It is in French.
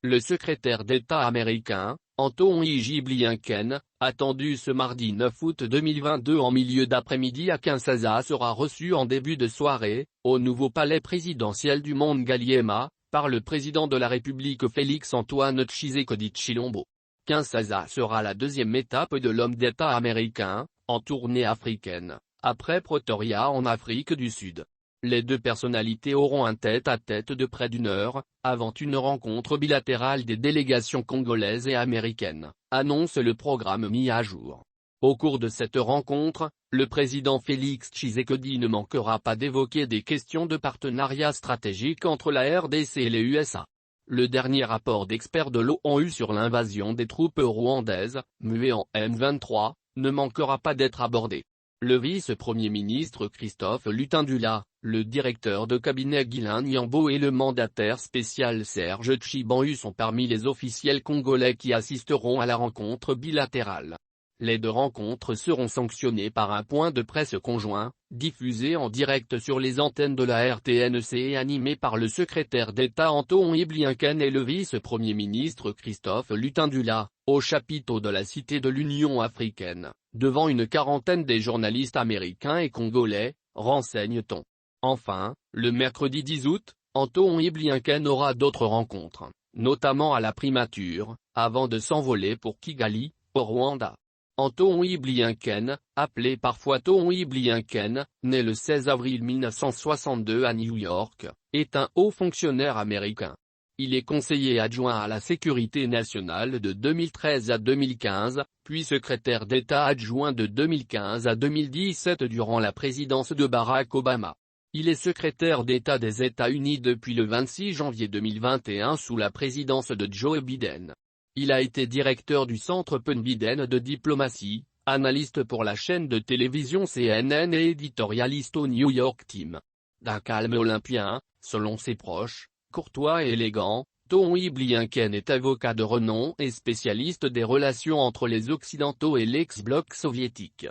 Le secrétaire d'État américain, Anthony J. Blinken, attendu ce mardi 9 août 2022 en milieu d'après-midi à Kinshasa sera reçu en début de soirée, au nouveau palais présidentiel du Mont Ngaliema, par le président de la République Félix-Antoine Tshisekedi Tshilombo. Kinshasa sera la deuxième étape de l'homme d'État américain, en tournée africaine, après Pretoria en Afrique du Sud. Les deux personnalités auront un tête-à-tête de près d'une heure, avant une rencontre bilatérale des délégations congolaises et américaines, annonce le programme mis à jour. Au cours de cette rencontre, le président Félix Tshisekedi ne manquera pas d'évoquer des questions de partenariat stratégique entre la RDC et les USA. Le dernier rapport d'experts de l'ONU sur l'invasion des troupes rwandaises, muet en M23, ne manquera pas d'être abordé. Le vice-premier ministre Christophe Lutindula, le directeur de cabinet Guilain Nyambo et le mandataire spécial Serge Tchibanhu sont parmi les officiels congolais qui assisteront à la rencontre bilatérale. Les deux rencontres seront sanctionnées par un point de presse conjoint, diffusé en direct sur les antennes de la RTNC et animé par le secrétaire d'État Anthony Blinken et le vice-premier ministre Christophe Lutindula, au chapiteau de la Cité de l'Union africaine, devant une quarantaine des journalistes américains et congolais, renseigne-t-on. Enfin, le mercredi 10 août, Anthony Blinken aura d'autres rencontres, notamment à la primature, avant de s'envoler pour Kigali, au Rwanda. Anthony Blinken, appelé parfois Tony Blinken, né le 16 avril 1962 à New York, est un haut fonctionnaire américain. Il est conseiller adjoint à la sécurité nationale de 2013 à 2015, puis secrétaire d'État adjoint de 2015 à 2017 durant la présidence de Barack Obama. Il est secrétaire d'État des États-Unis depuis le 26 janvier 2021 sous la présidence de Joe Biden. Il a été directeur du Centre Penn Biden de diplomatie, analyste pour la chaîne de télévision CNN et éditorialiste au New York Times. D'un calme olympien, selon ses proches, courtois et élégant, Tony Blinken est avocat de renom et spécialiste des relations entre les Occidentaux et l'ex-bloc soviétique.